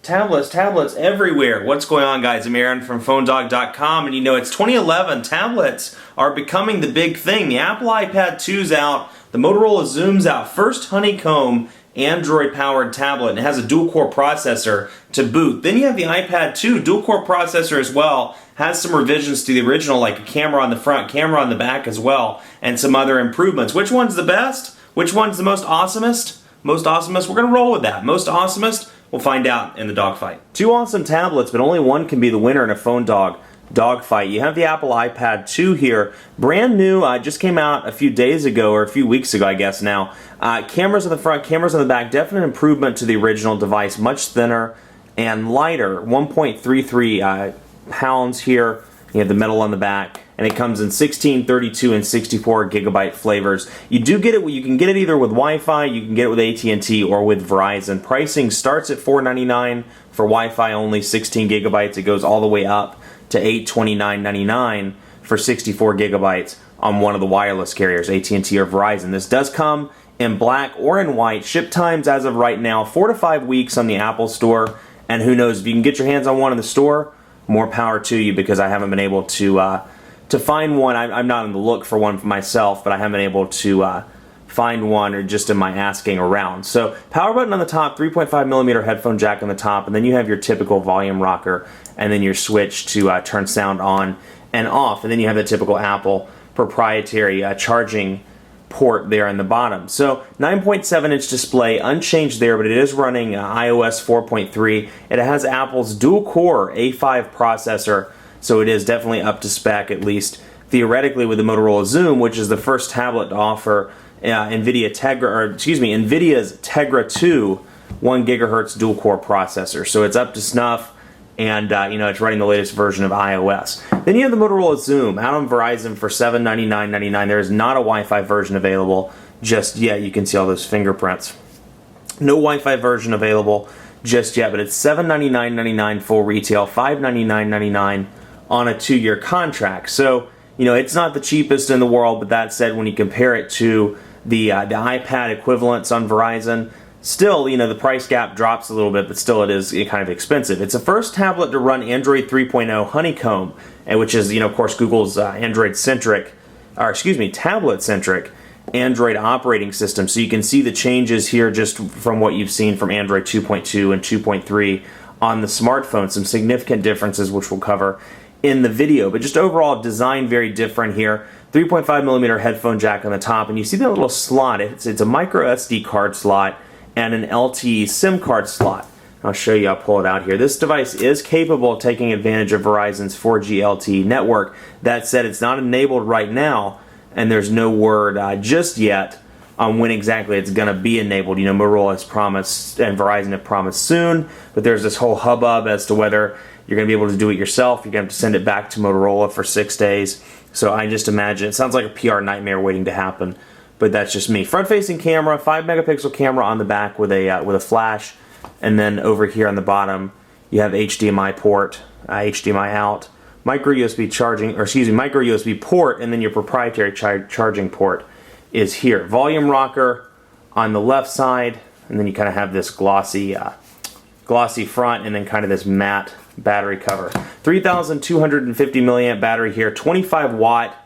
tablets everywhere. What's going on, guys? I'm Aaron from PhoneDog.com, and you know, it's 2011. Tablets are becoming the big thing. The Apple iPad 2's out, the Motorola XOOM's out. First Honeycomb Android-powered tablet, and it has a dual-core processor to boot. Then you have the iPad 2, dual-core processor as well, has some revisions to the original, like a camera on the front, camera on the back as well, and some other improvements. Which one's the best? Which one's the most awesomest? Most awesomest? We're going to roll with that. Most awesomest? We'll find out in the dogfight. Two awesome tablets, but only one can be the winner in a phone dogfight. You have the Apple iPad 2 here, brand new, just came out a few days ago, or a few weeks ago I guess now. Cameras on the front, cameras on the back, definite improvement to the original device, much thinner and lighter, 1.33 pounds here. You have the metal on the back, and it comes in 16, 32, and 64 gigabyte flavors. You can get it either with Wi-Fi, you can get it with AT&T, or with Verizon. Pricing starts at $499 for Wi-Fi only, 16 gigabytes. It goes all the way up to $829.99 for 64 gigabytes on one of the wireless carriers, AT&T or Verizon. This does come in black or in white. Ship times as of right now, 4 to 5 weeks on the Apple Store, and who knows, if you can get your hands on one in the store, more power to you, because I haven't been able to find one. I'm not on the look for one for myself, but I haven't been able to find one, or just in my asking around. So power button on the top, 3.5mm headphone jack on the top, and then you have your typical volume rocker, and then your switch to turn sound on and off, and then you have the typical Apple proprietary charging port there in the bottom. So 9.7-inch display, unchanged there, but it is running iOS 4.3. It has Apple's dual-core A5 processor, so it is definitely up to spec, at least theoretically, with the Motorola XOOM, which is the first tablet to offer NVIDIa's Tegra 2 1 GHz dual-core processor. So it's up to snuff, and it's running the latest version of iOS. Then you have the Motorola XOOM out on Verizon for $799.99. There is not a Wi-Fi version available just yet. You can see all those fingerprints. No Wi-Fi version available just yet, but it's $799.99 full retail, $599.99 on a 2-year contract. So, it's not the cheapest in the world, but that said, when you compare it to the iPad equivalents on Verizon, still, the price gap drops a little bit, but still it is kind of expensive. It's the first tablet to run Android 3.0 Honeycomb, which is, of course, Google's tablet-centric Android operating system. So you can see the changes here just from what you've seen from Android 2.2 and 2.3 on the smartphone. Some significant differences, which we'll cover in the video. But just overall, design very different here. 3.5mm headphone jack on the top, and you see that little slot. It's a micro SD card slot and an LTE SIM card slot. I'll show you, I'll pull it out here. This device is capable of taking advantage of Verizon's 4G LTE network. That said, it's not enabled right now, and there's no word just yet on when exactly it's going to be enabled. Motorola has promised, and Verizon have promised soon, but there's this whole hubbub as to whether you're going to be able to do it yourself. You're going to have to send it back to Motorola for 6 days. So I just imagine, it sounds like a PR nightmare waiting to happen. But that's just me. Front-facing camera, 5-megapixel camera on the back with a flash, and then over here on the bottom you have HDMI port, HDMI out, micro USB port, and then your proprietary charging port is here. Volume rocker on the left side, and then you kind of have this glossy front, and then kind of this matte battery cover. 3,250 milliamp battery here, 25 watt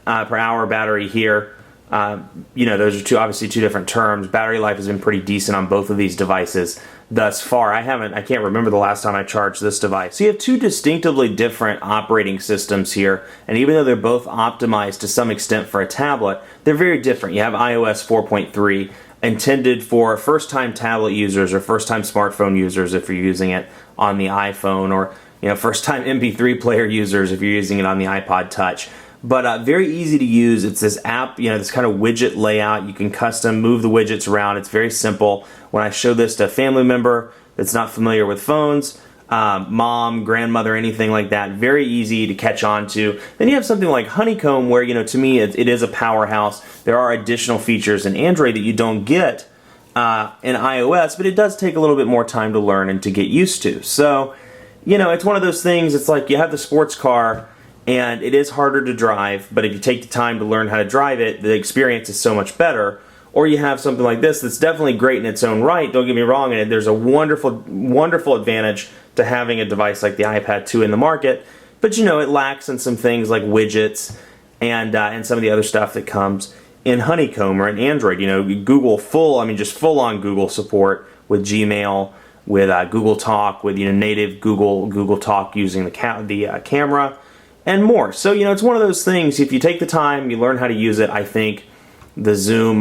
per hour battery here. Those are obviously two different terms. Battery life has been pretty decent on both of these devices thus far. I can't remember the last time I charged this device. So you have two distinctively different operating systems here, and even though they're both optimized to some extent for a tablet, they're very different. You have iOS 4.3, intended for first-time tablet users or first-time smartphone users if you're using it on the iPhone, or first-time MP3 player users if you're using it on the iPod Touch. But very easy to use. It's this app, this kind of widget layout. You can custom move the widgets around. It's very simple. When I show this to a family member that's not familiar with phones, mom, grandmother, anything like that, very easy to catch on to. Then you have something like Honeycomb, where, to me, it is a powerhouse. There are additional features in Android that you don't get in iOS, but it does take a little bit more time to learn and to get used to. So, it's one of those things. It's like you have the sports car, and it is harder to drive, but if you take the time to learn how to drive it, the experience is so much better. or you have something like this that's definitely great in its own right, don't get me wrong, and there's a wonderful advantage to having a device like the iPad 2 in the market, but you know, it lacks in some things like widgets and some of the other stuff that comes in Honeycomb or in Android. You know, Google just full on Google support with Gmail, with Google Talk, with native Google Talk using the camera, and more. So you know, it's one of those things. If you take the time, you learn how to use it. I think the Zoom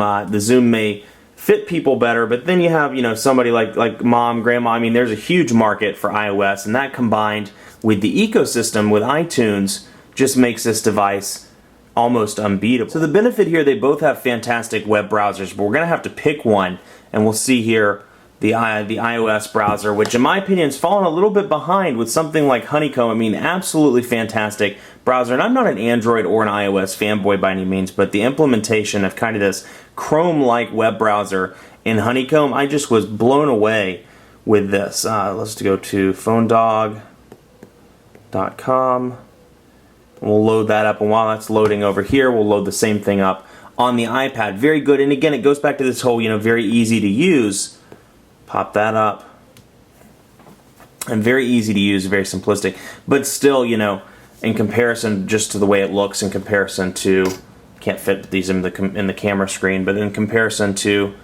may fit people better. But then you have somebody like mom, grandma. I mean, there's a huge market for iOS, and that combined with the ecosystem with iTunes just makes this device almost unbeatable. So the benefit here, they both have fantastic web browsers, but we're going to have to pick one, and we'll see here the iOS browser, which in my opinion has fallen a little bit behind with something like Honeycomb. I mean, absolutely fantastic browser, and I'm not an Android or an iOS fanboy by any means, but the implementation of kind of this Chrome-like web browser in Honeycomb, I just was blown away with this. Let's go to phonedog.com. We'll load that up, and while that's loading over here, we'll load the same thing up on the iPad. Very good, and again, it goes back to this whole, very easy to use. Pop that up. And very easy to use, very simplistic. But still, in comparison just to the way it looks, in comparison to, can't fit these in the camera screen, but in comparison to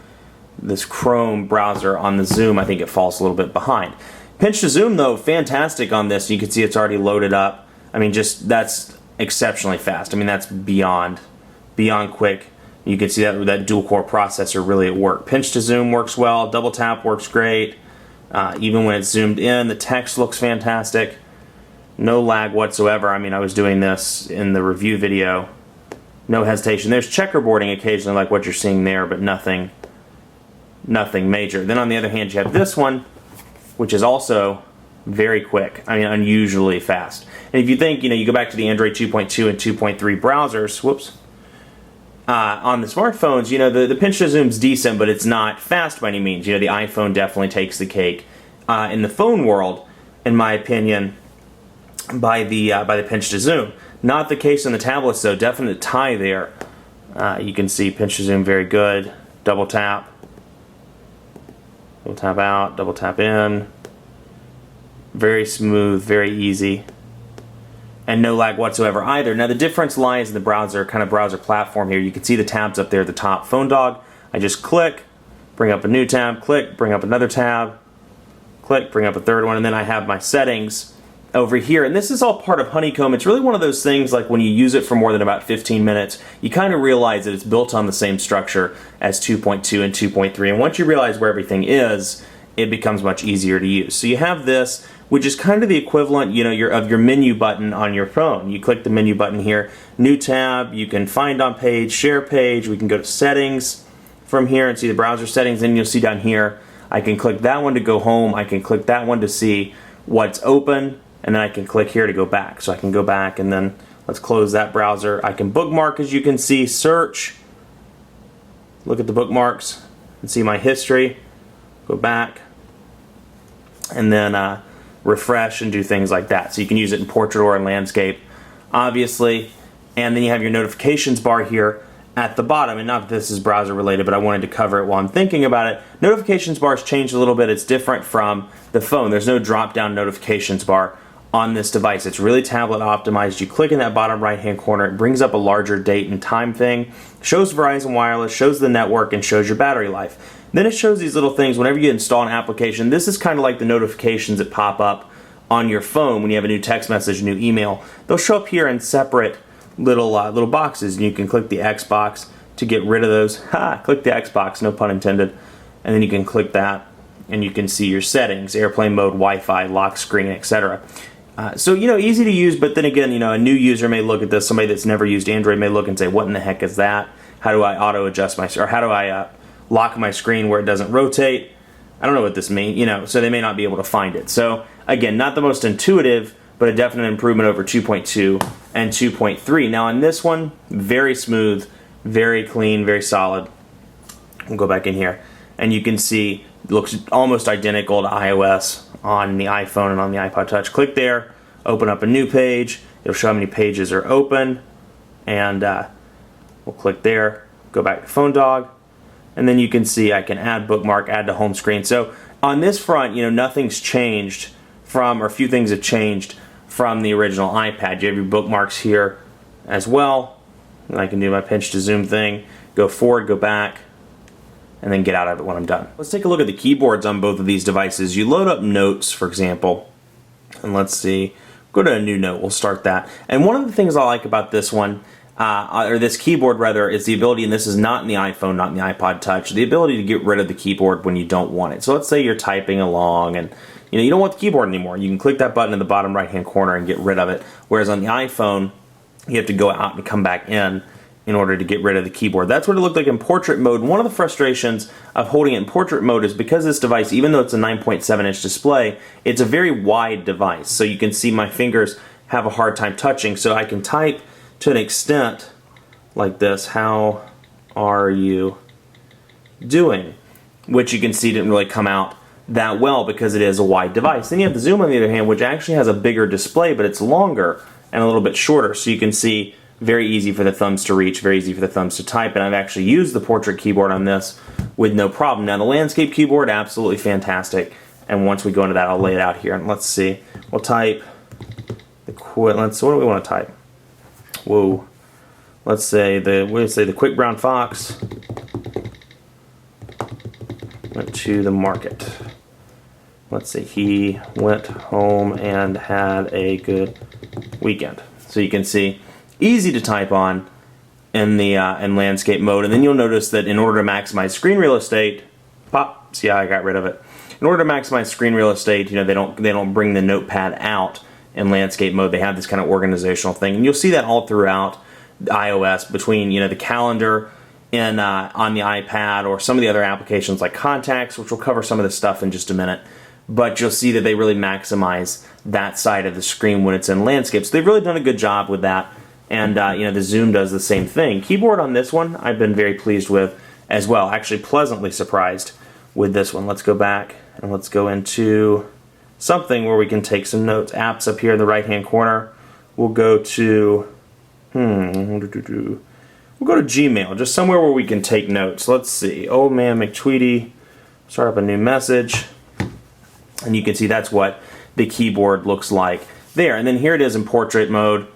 this Chrome browser on the Zoom, I think it falls a little bit behind. Pinch to zoom, though, fantastic on this. You can see it's already loaded up. I mean, that's exceptionally fast. I mean, that's beyond quick. You can see that dual-core processor really at work. Pinch to zoom works well. Double tap works great. Even when it's zoomed in, the text looks fantastic. No lag whatsoever. I mean, I was doing this in the review video. No hesitation. There's checkerboarding occasionally, like what you're seeing there, but nothing major. Then on the other hand, you have this one, which is also very quick. I mean, unusually fast. And if you think, you go back to the Android 2.2 and 2.3 browsers, on the smartphones, the pinch to zoom's decent, but it's not fast by any means. The iPhone definitely takes the cake in the phone world, in my opinion, by the pinch to zoom. Not the case on the tablets, though. Definite tie there. You can see pinch to zoom very good. Double tap out, double tap in. Very smooth, very easy, and no lag whatsoever either. Now the difference lies in the browser platform here. You can see the tabs up there at the top. Phone Dog, I just click, bring up a new tab, click, bring up another tab, click, bring up a third one, and then I have my settings over here. And this is all part of Honeycomb. It's really one of those things, like when you use it for more than about 15 minutes, you kind of realize that it's built on the same structure as 2.2 and 2.3. And once you realize where everything is, it becomes much easier to use. So you have this, which is kind of the equivalent, of your menu button on your phone. You click the menu button here, new tab, you can find on page, share page, we can go to settings from here and see the browser settings, and you'll see down here, I can click that one to go home, I can click that one to see what's open, and then I can click here to go back. So I can go back, and then let's close that browser. I can bookmark, as you can see, search, look at the bookmarks, and see my history, go back, and then refresh and do things like that. So you can use it in portrait or in landscape, obviously. And then you have your notifications bar here at the bottom. And not that this is browser related, but I wanted to cover it while I'm thinking about it. Notifications bar has changed a little bit. It's different from the phone. There's no drop-down notifications bar on this device. It's really tablet optimized. You click in that bottom right-hand corner, it brings up a larger date and time thing, shows Verizon Wireless, shows the network, and shows your battery life. Then it shows these little things whenever you install an application. This is kind of like the notifications that pop up on your phone when you have a new text message, a new email. They'll show up here in separate little boxes, and you can click the X box to get rid of those. Click the X box, no pun intended. And then you can click that, and you can see your settings, airplane mode, Wi-Fi, lock screen, etc. So, easy to use, but then again, a new user may look at this, somebody that's never used Android may look and say, what in the heck is that? How do I auto-adjust or how do I lock my screen where it doesn't rotate? I don't know what this means, so they may not be able to find it. So, again, not the most intuitive, but a definite improvement over 2.2 and 2.3. Now, on this one, very smooth, very clean, very solid. We'll go back in here, and you can see it looks almost identical to iOS on the iPhone and on the iPod Touch. Click there, open up a new page. It'll show how many pages are open, and we'll click there, go back to Phone Dog. and then you can see I can add bookmark, add to home screen. So on this front, nothing's changed from, or a few things have changed from the original iPad. You have your bookmarks here as well. And I can do my pinch to zoom thing, go forward, go back, and then get out of it when I'm done. Let's take a look at the keyboards on both of these devices. You load up Notes, for example, and let's see, go to a new note, we'll start that. And one of the things I like about this one, or this keyboard rather, is the ability, and this is not in the iPhone, not in the iPod Touch, the ability to get rid of the keyboard when you don't want it. So let's say you're typing along and you don't want the keyboard anymore. You can click that button in the bottom right hand corner and get rid of it. Whereas on the iPhone, you have to go out and come back in order to get rid of the keyboard. That's what it looked like in portrait mode. One of the frustrations of holding it in portrait mode is because this device, even though it's a 9.7-inch display, it's a very wide device. So you can see my fingers have a hard time touching. So I can type to an extent like this, how are you doing? Which you can see didn't really come out that well because it is a wide device. Then you have the Zoom on the other hand, which actually has a bigger display, but it's longer and a little bit shorter. So you can see very easy for the thumbs to reach, very easy for the thumbs to type, and I've actually used the portrait keyboard on this with no problem. Now the landscape keyboard, absolutely fantastic, and once we go into that, I'll lay it out here, and let's see. We'll type what do we want to type? Whoa. Let's say the quick brown fox went to the market. Let's see, he went home and had a good weekend. So you can see, easy to type on in the in landscape mode, and then you'll notice that in order to maximize screen real estate, pop. See how I got rid of it. In order to maximize screen real estate, they don't bring the notepad out in landscape mode. They have this kind of organizational thing, and you'll see that all throughout iOS between the calendar in on the iPad or some of the other applications like Contacts, which we'll cover some of this stuff in just a minute. But you'll see that they really maximize that side of the screen when it's in landscape. So they've really done a good job with that. And the Zoom does the same thing. Keyboard on this one, I've been very pleased with as well. Actually, pleasantly surprised with this one. Let's go back and let's go into something where we can take some notes. Apps up here in the right-hand corner. We'll go to we'll go to Gmail, just somewhere where we can take notes. Let's see. Old man McTweety, start up a new message, and you can see that's what the keyboard looks like there. And then here it is in portrait mode.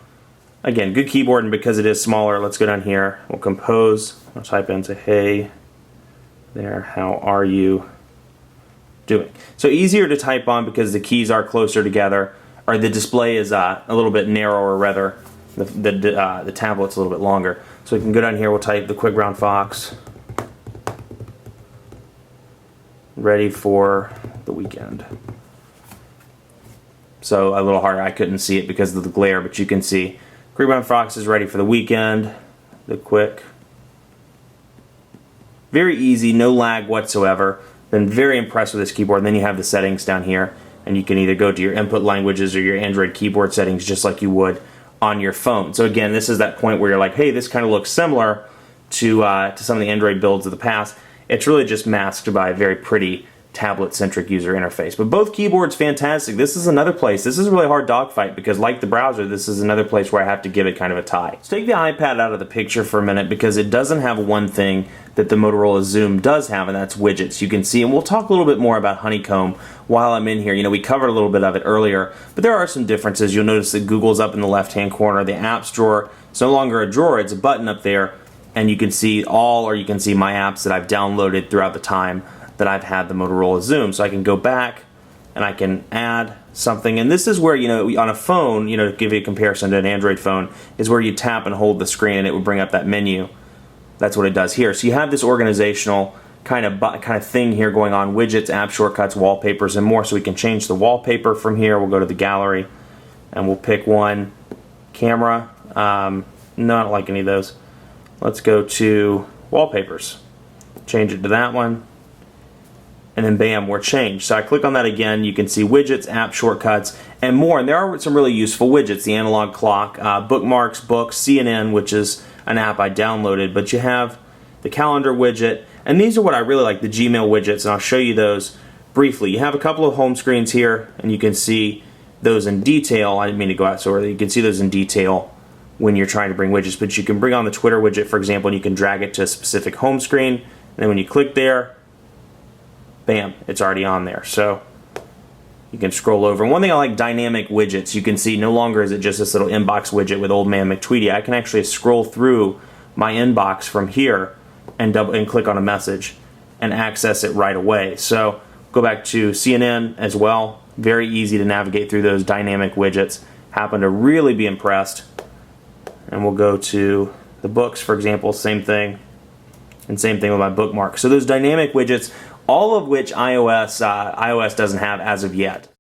Again, good keyboard, and because it is smaller, let's go down here. We'll compose. I'll type in, say, hey there, how are you doing? So easier to type on because the keys are closer together, or the display is a little bit narrower, rather. The tablet's a little bit longer. So we can go down here, we'll type the quick brown fox. Ready for the weekend. So a little harder, I couldn't see it because of the glare, but you can see quick brown fox is ready for the weekend. The quick. Very easy, no lag whatsoever. Been very impressed with this keyboard. And then you have the settings down here, and you can either go to your input languages or your Android keyboard settings just like you would on your phone. So again, this is that point where you're like, hey, this kind of looks similar to some of the Android builds of the past. It's really just masked by a very pretty tablet-centric user interface. But both keyboards fantastic. This is another place. This is a really hard dogfight because, like the browser, this is another place where I have to give it kind of a tie. Let's take the iPad out of the picture for a minute because it doesn't have one thing that the Motorola Xoom does have, and that's widgets. You can see, and we'll talk a little bit more about Honeycomb while I'm in here. We covered a little bit of it earlier, but there are some differences. You'll notice that Google's up in the left-hand corner. The apps drawer, it's no longer a drawer, it's a button up there, and you can see all, or you can see my apps that I've downloaded throughout the time that I've had the Motorola Xoom. So I can go back and I can add something, and this is where, on a phone, to give you a comparison to an Android phone, is where you tap and hold the screen and it would bring up that menu. That's what it does here. So you have this organizational kind of thing here going on: widgets, app shortcuts, wallpapers, and more. So we can change the wallpaper from here. We'll go to the gallery and we'll pick one. Camera, no, I don't like any of those. Let's go to wallpapers, change it to that one, and then bam, we're changed. So I click on that again, you can see widgets, app shortcuts, and more. And there are some really useful widgets: the analog clock, bookmarks, books, CNN, which is an app I downloaded, but you have the calendar widget, and these are what I really like, the Gmail widgets, and I'll show you those briefly. You have a couple of home screens here, and you can see those in detail. I didn't mean to go out so early. You can see those in detail when you're trying to bring widgets, but you can bring on the Twitter widget, for example, and you can drag it to a specific home screen, then when you click there, bam, it's already on there. So you can scroll over. And one thing I like, dynamic widgets. You can see no longer is it just this little inbox widget with Old Man McTweety. I can actually scroll through my inbox from here and click on a message and access it right away. So go back to CNN as well. Very easy to navigate through those dynamic widgets. Happen to really be impressed. And we'll go to the books, for example, same thing. And same thing with my bookmarks. So those dynamic widgets, all of which iOS doesn't have as of yet.